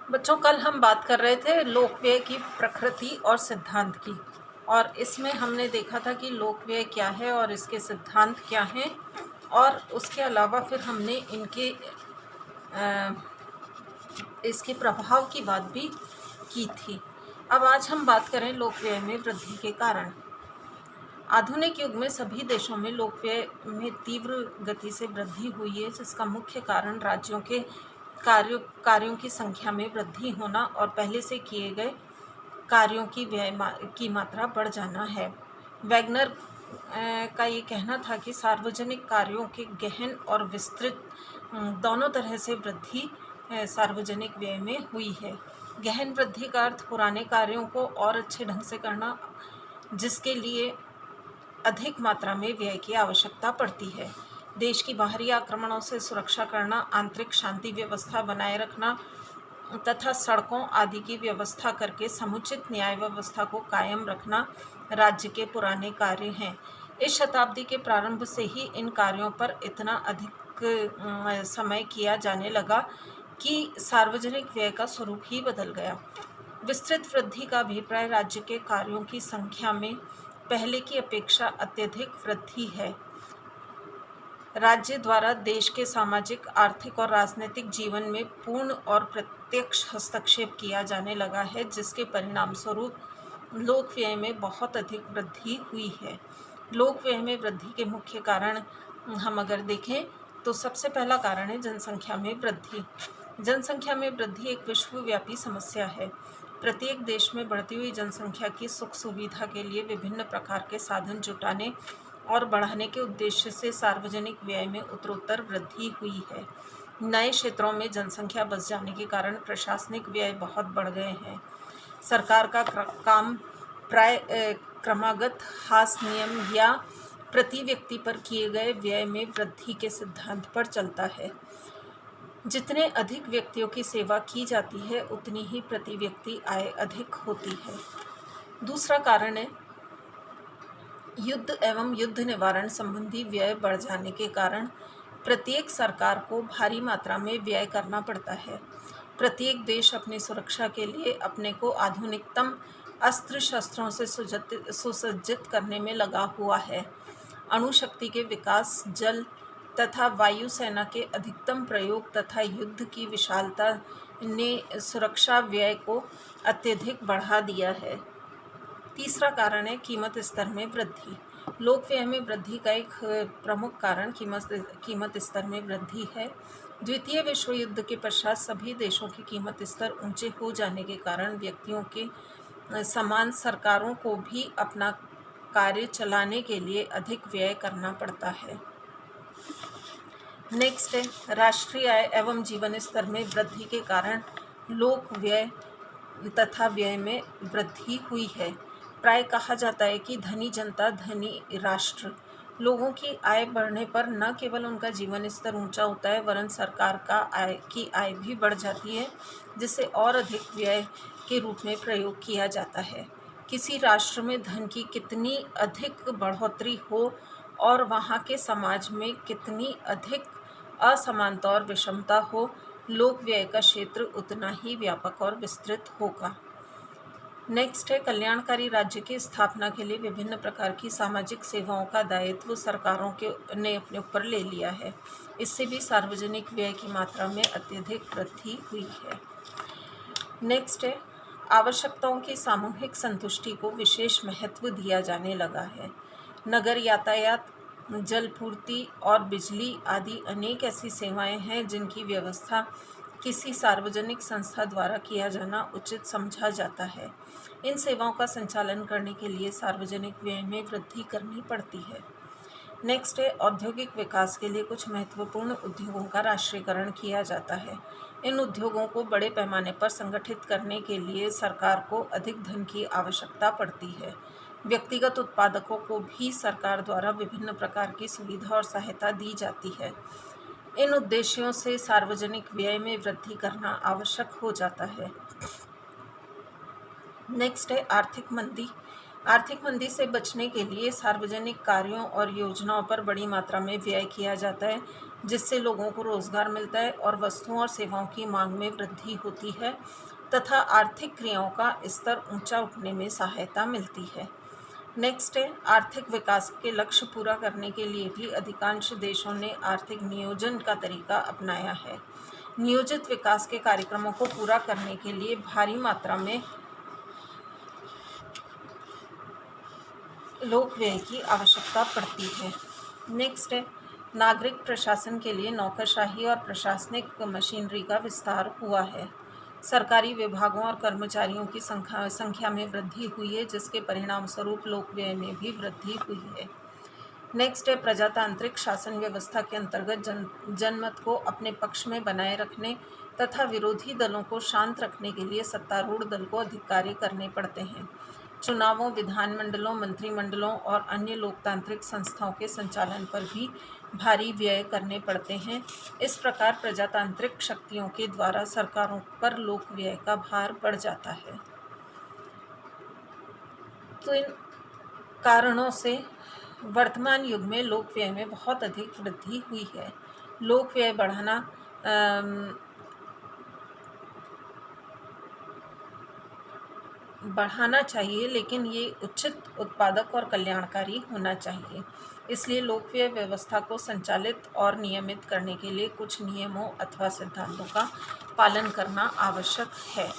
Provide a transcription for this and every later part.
बच्चों, कल हम बात कर रहे थे लोकव्यय की प्रकृति और सिद्धांत की, और इसमें हमने देखा था कि लोकव्यय क्या है और इसके सिद्धांत क्या हैं, और उसके अलावा फिर हमने इसके प्रभाव की बात भी की थी। अब आज हम बात करें लोकव्यय में वृद्धि के कारण। आधुनिक युग में सभी देशों में लोकव्यय में तीव्र गति से वृद्धि हुई है, जिसका मुख्य कारण राज्यों के कार्यों की संख्या में वृद्धि होना और पहले से किए गए कार्यों की की मात्रा बढ़ जाना है। वैगनर का ये कहना था कि सार्वजनिक कार्यों के गहन और विस्तृत दोनों तरह से वृद्धि सार्वजनिक व्यय में हुई है। गहन वृद्धि का अर्थ पुराने कार्यों को और अच्छे ढंग से करना, जिसके लिए अधिक मात्रा में व्यय की आवश्यकता पड़ती है। देश की बाहरी आक्रमणों से सुरक्षा करना, आंतरिक शांति व्यवस्था बनाए रखना तथा सड़कों आदि की व्यवस्था करके समुचित न्याय व्यवस्था को कायम रखना राज्य के पुराने कार्य हैं। इस शताब्दी के प्रारंभ से ही इन कार्यों पर इतना अधिक समय किया जाने लगा कि सार्वजनिक व्यय का स्वरूप ही बदल गया। विस्तृत वृद्धि का अभिप्राय राज्य के कार्यों की संख्या में पहले की अपेक्षा अत्यधिक वृद्धि है। राज्य द्वारा देश के सामाजिक, आर्थिक और राजनीतिक जीवन में पूर्ण और प्रत्यक्ष हस्तक्षेप किया जाने लगा है, जिसके परिणाम स्वरूप लोकव्यय में बहुत अधिक वृद्धि हुई है। लोकव्यय में वृद्धि के मुख्य कारण हम अगर देखें तो सबसे पहला कारण है जनसंख्या में वृद्धि। जनसंख्या में वृद्धि एक विश्वव्यापी समस्या है। प्रत्येक देश में बढ़ती हुई जनसंख्या की सुख सुविधा के लिए विभिन्न प्रकार के साधन जुटाने और बढ़ाने के उद्देश्य से सार्वजनिक व्यय में उत्तरोत्तर वृद्धि हुई है। नए क्षेत्रों में जनसंख्या बस जाने के कारण प्रशासनिक व्यय बहुत बढ़ गए हैं। सरकार का काम प्राय क्रमागत हास नियम या प्रति व्यक्ति पर किए गए व्यय में वृद्धि के सिद्धांत पर चलता है। जितने अधिक व्यक्तियों की सेवा की जाती है, उतनी ही प्रति व्यक्ति आय अधिक होती है। दूसरा कारण है युद्ध एवं युद्ध निवारण संबंधी व्यय बढ़ जाने के कारण प्रत्येक सरकार को भारी मात्रा में व्यय करना पड़ता है। प्रत्येक देश अपनी सुरक्षा के लिए अपने को आधुनिकतम अस्त्र शस्त्रों से सुसज्जित करने में लगा हुआ है। अणु शक्ति के विकास, जल तथा वायुसेना के अधिकतम प्रयोग तथा युद्ध की विशालता ने सुरक्षा व्यय को अत्यधिक बढ़ा दिया है। तीसरा कारण है कीमत स्तर में वृद्धि। लोकव्यय में वृद्धि का एक प्रमुख कारण कीमत स्तर में वृद्धि है। द्वितीय विश्व युद्ध के पश्चात सभी देशों के कीमत स्तर ऊंचे हो जाने के कारण व्यक्तियों के समान सरकारों को भी अपना कार्य चलाने के लिए अधिक व्यय करना पड़ता है। नेक्स्ट है राष्ट्रीय आय एवं जीवन स्तर में वृद्धि के कारण लोक व्यय तथा व्यय में वृद्धि हुई है। प्राय कहा जाता है कि धनी जनता धनी राष्ट्र। लोगों की आय बढ़ने पर न केवल उनका जीवन स्तर ऊंचा होता है, वरन सरकार की आय भी बढ़ जाती है, जिसे और अधिक व्यय के रूप में प्रयोग किया जाता है। किसी राष्ट्र में धन की कितनी अधिक बढ़ोतरी हो और वहाँ के समाज में कितनी अधिक असमानता और विषमता हो, लोक व्यय का क्षेत्र उतना ही व्यापक और विस्तृत होगा। नेक्स्ट है कल्याणकारी राज्य की स्थापना के लिए विभिन्न प्रकार की सामाजिक सेवाओं का दायित्व सरकारों ने अपने ऊपर ले लिया है। इससे भी सार्वजनिक व्यय की मात्रा में अत्यधिक वृद्धि हुई है। नेक्स्ट है आवश्यकताओं की सामूहिक संतुष्टि को विशेष महत्व दिया जाने लगा है। नगर यातायात, जलपूर्ति और बिजली आदि अनेक ऐसी सेवाएं हैं जिनकी व्यवस्था किसी सार्वजनिक संस्था द्वारा किया जाना उचित समझा जाता है। इन सेवाओं का संचालन करने के लिए सार्वजनिक व्यय में वृद्धि करनी पड़ती है। नेक्स्ट है औद्योगिक विकास के लिए कुछ महत्वपूर्ण उद्योगों का राष्ट्रीयकरण किया जाता है। इन उद्योगों को बड़े पैमाने पर संगठित करने के लिए सरकार को अधिक धन की आवश्यकता पड़ती है। व्यक्तिगत उत्पादकों को भी सरकार द्वारा विभिन्न प्रकार की सुविधा और सहायता दी जाती है। इन उद्देश्यों से सार्वजनिक व्यय में वृद्धि करना आवश्यक हो जाता है। नेक्स्ट है आर्थिक मंदी। आर्थिक मंदी से बचने के लिए सार्वजनिक कार्यों और योजनाओं पर बड़ी मात्रा में व्यय किया जाता है। जिससे लोगों को रोजगार मिलता है और वस्तुओं और सेवाओं की मांग में वृद्धि होती है तथा आर्थिक क्रियाओं का स्तर ऊंचा उठने में सहायता मिलती है। नेक्स्ट है, आर्थिक विकास के लक्ष्य पूरा करने के लिए भी अधिकांश देशों ने आर्थिक नियोजन का तरीका अपनाया है। नियोजित विकास के कार्यक्रमों को पूरा करने के लिए भारी मात्रा में लोक व्यय की आवश्यकता पड़ती है। नेक्स्ट है, नागरिक प्रशासन के लिए नौकरशाही और प्रशासनिक मशीनरी का विस्तार हुआ है। सरकारी विभागों और कर्मचारियों की संख्या में वृद्धि हुई है, जिसके परिणाम स्वरूप लोक व्यय में भी वृद्धि हुई है। नेक्स्ट है, प्रजातांत्रिक शासन व्यवस्था के अंतर्गत जनमत को अपने पक्ष में बनाए रखने तथा विरोधी दलों को शांत रखने के लिए सत्तारूढ़ दल को अधिक कार्य करने पड़ते हैं। चुनावों, विधानमंडलों, मंत्रिमंडलों और अन्य लोकतांत्रिक संस्थाओं के संचालन पर भी भारी व्यय करने पड़ते हैं। इस प्रकार प्रजातांत्रिक शक्तियों के द्वारा सरकारों पर लोक व्यय का भार बढ़ जाता है। तो इन कारणों से वर्तमान युग में लोक व्यय में बहुत अधिक वृद्धि हुई है। लोक व्यय बढ़ाना चाहिए, लेकिन ये उचित, उत्पादक और कल्याणकारी होना चाहिए। इसलिए लोक व्यय व्यवस्था को संचालित और नियमित करने के लिए कुछ नियमों अथवा सिद्धांतों का पालन करना आवश्यक है।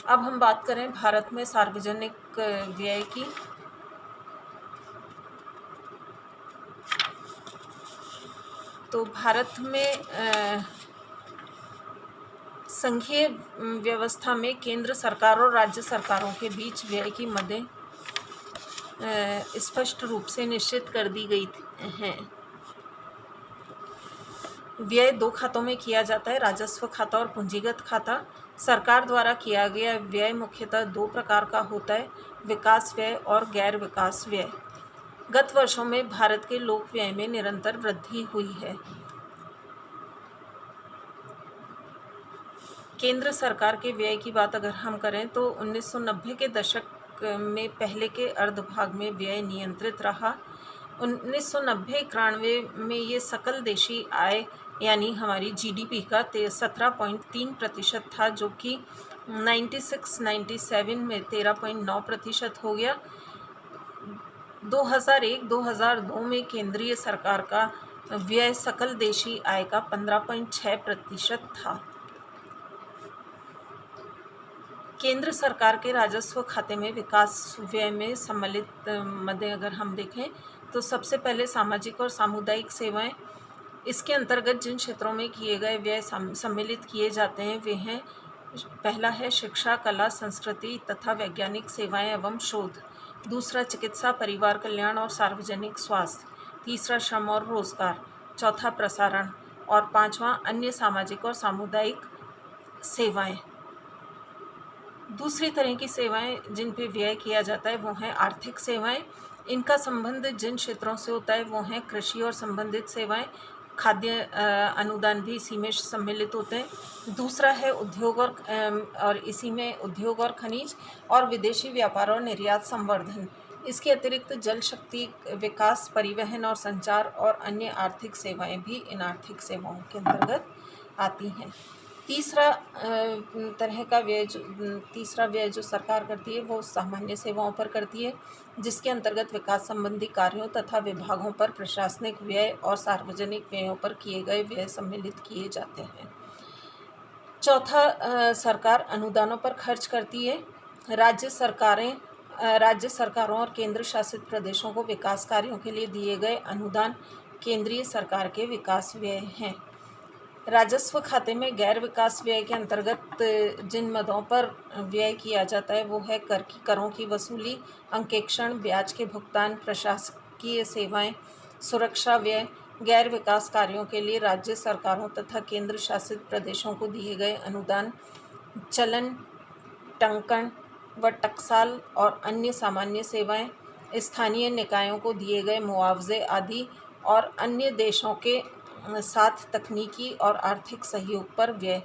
अब हम बात करें भारत में सार्वजनिक व्यय की। तो भारत में संघीय व्यवस्था में केंद्र सरकार और राज्य सरकारों के बीच व्यय की मदें स्पष्ट रूप से निश्चित कर दी गई हैं। व्यय दो खातों में किया जाता है, राजस्व खाता और पूंजीगत खाता। सरकार द्वारा किया गया व्यय मुख्यतः दो प्रकार का होता है, विकास व्यय और गैर विकास व्यय। गत वर्षों में भारत के लोक व्यय में निरंतर वृद्धि हुई है। केंद्र सरकार के व्यय की बात अगर हम करें तो 1990 के दशक में पहले के अर्धभाग में व्यय नियंत्रित रहा। 1990-91 में ये सकल देशी आय यानी हमारी जीडीपी का 17.3% था, जो कि 96-97 में 13.9% हो गया। 2001-2002 में केंद्रीय सरकार का व्यय सकल देशी आय का 15.6% था। केंद्र सरकार के राजस्व खाते में विकास व्यय में सम्मिलित मदें अगर हम देखें तो सबसे पहले सामाजिक और सामुदायिक सेवाएं। इसके अंतर्गत जिन क्षेत्रों में किए गए व्यय सम्मिलित किए जाते हैं वे हैं, पहला है शिक्षा, कला, संस्कृति तथा वैज्ञानिक सेवाएं एवं शोध। दूसरा चिकित्सा, परिवार कल्याण और सार्वजनिक स्वास्थ्य। तीसरा श्रम और रोजगार। चौथा प्रसारण और पांचवा अन्य सामाजिक और सामुदायिक सेवाएं। दूसरी तरह की सेवाएं जिन पे व्यय किया जाता है वो हैं आर्थिक सेवाएं। इनका संबंध जिन क्षेत्रों से होता है वो हैं कृषि और संबंधित सेवाएं। खाद्य अनुदान भी इसी में सम्मिलित होते हैं। दूसरा है उद्योग और इसी में उद्योग और खनिज और विदेशी व्यापार और निर्यात संवर्धन। इसके अतिरिक्त जल शक्ति विकास, परिवहन और संचार और अन्य आर्थिक सेवाएं भी इन आर्थिक सेवाओं के अंतर्गत आती हैं। तीसरा व्यय जो सरकार करती है वो सामान्य सेवाओं पर करती है, जिसके अंतर्गत विकास संबंधी कार्यों तथा विभागों पर प्रशासनिक व्यय और सार्वजनिक व्ययों पर किए गए व्यय सम्मिलित किए जाते हैं। चौथा, सरकार अनुदानों पर खर्च करती है। राज्य सरकारों और केंद्र शासित प्रदेशों को विकास कार्यों के लिए दिए गए अनुदान केंद्रीय सरकार के विकास व्यय हैं। राजस्व खाते में गैर विकास व्यय के अंतर्गत जिन मदों पर व्यय किया जाता है वो है करों की वसूली, अंकेक्षण, ब्याज के भुगतान, प्रशासकीय सेवाएं, सुरक्षा व्यय। गैर विकास कार्यों के लिए राज्य सरकारों तथा केंद्र शासित प्रदेशों को दिए गए अनुदान, चलन, टंकण व टकसाल और अन्य सामान्य सेवाएं, स्थानीय निकायों को दिए गए मुआवजे आदि और अन्य देशों के साथ तकनीकी और आर्थिक सहयोग पर व्यय।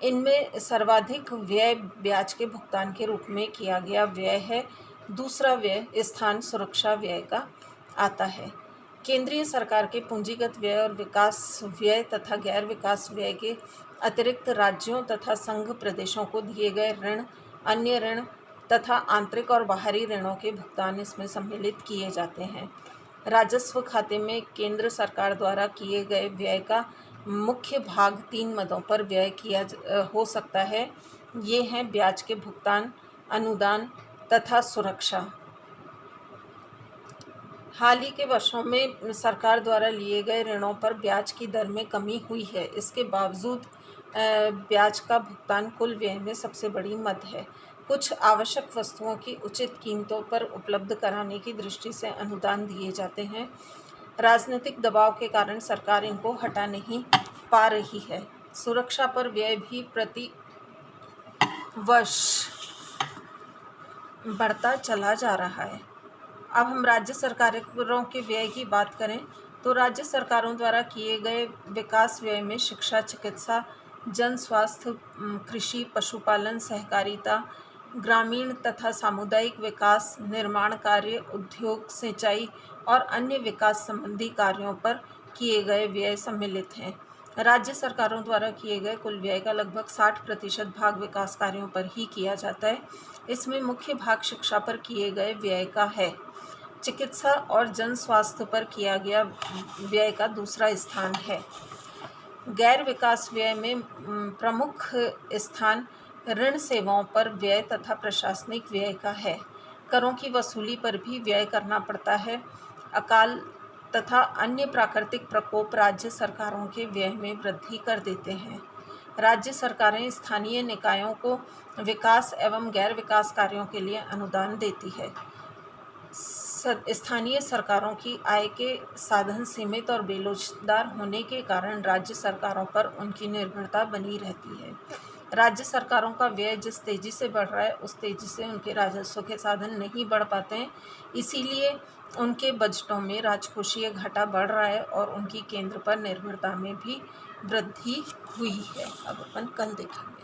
इनमें सर्वाधिक व्यय ब्याज के भुगतान के रूप में किया गया व्यय है। दूसरा व्यय स्थान सुरक्षा व्यय का आता है। केंद्रीय सरकार के पूंजीगत व्यय और विकास व्यय तथा गैर विकास व्यय के अतिरिक्त राज्यों तथा संघ प्रदेशों को दिए गए ऋण, अन्य ऋण तथा आंतरिक और बाहरी ऋणों के भुगतान इसमें सम्मिलित किए जाते हैं। राजस्व खाते में केंद्र सरकार द्वारा किए गए व्यय का मुख्य भाग 3 मदों पर व्यय हो सकता है। ये हैं ब्याज के भुगतान, अनुदान तथा सुरक्षा। हाल ही के वर्षों में सरकार द्वारा लिए गए ऋणों पर ब्याज की दर में कमी हुई है। इसके बावजूद ब्याज का भुगतान कुल व्यय में सबसे बड़ी मद है। कुछ आवश्यक वस्तुओं की उचित कीमतों पर उपलब्ध कराने की दृष्टि से अनुदान दिए जाते हैं। राजनीतिक दबाव के कारण सरकार इनको हटा नहीं पा रही है। सुरक्षा पर व्यय भी प्रति वर्ष बढ़ता चला जा रहा है। अब हम राज्य सरकारों के व्यय की बात करें तो राज्य सरकारों द्वारा किए गए विकास व्यय में शिक्षा, चिकित्सा, जन स्वास्थ्य, कृषि, पशुपालन, सहकारिता, ग्रामीण तथा सामुदायिक विकास, निर्माण कार्य, उद्योग, सिंचाई और अन्य विकास संबंधी कार्यों पर किए गए व्यय सम्मिलित हैं। राज्य सरकारों द्वारा किए गए कुल व्यय का लगभग 60% भाग विकास कार्यों पर ही किया जाता है। इसमें मुख्य भाग शिक्षा पर किए गए व्यय का है। चिकित्सा और जन स्वास्थ्य पर किया गया व्यय का दूसरा स्थान है। गैर विकास व्यय में प्रमुख स्थान ऋण सेवाओं पर व्यय तथा प्रशासनिक व्यय का है। करों की वसूली पर भी व्यय करना पड़ता है। अकाल तथा अन्य प्राकृतिक प्रकोप राज्य सरकारों के व्यय में वृद्धि कर देते हैं। राज्य सरकारें स्थानीय निकायों को विकास एवं गैर विकास कार्यों के लिए अनुदान देती है। स्थानीय सरकारों की आय के साधन सीमित और बेरोजगार होने के कारण राज्य सरकारों पर उनकी निर्भरता बनी रहती है। राज्य सरकारों का व्यय जिस तेज़ी से बढ़ रहा है उस तेज़ी से उनके राजस्व के साधन नहीं बढ़ पाते हैं। इसीलिए उनके बजटों में राजकोषीय घाटा बढ़ रहा है और उनकी केंद्र पर निर्भरता में भी वृद्धि हुई है। अब अपन कल देखेंगे।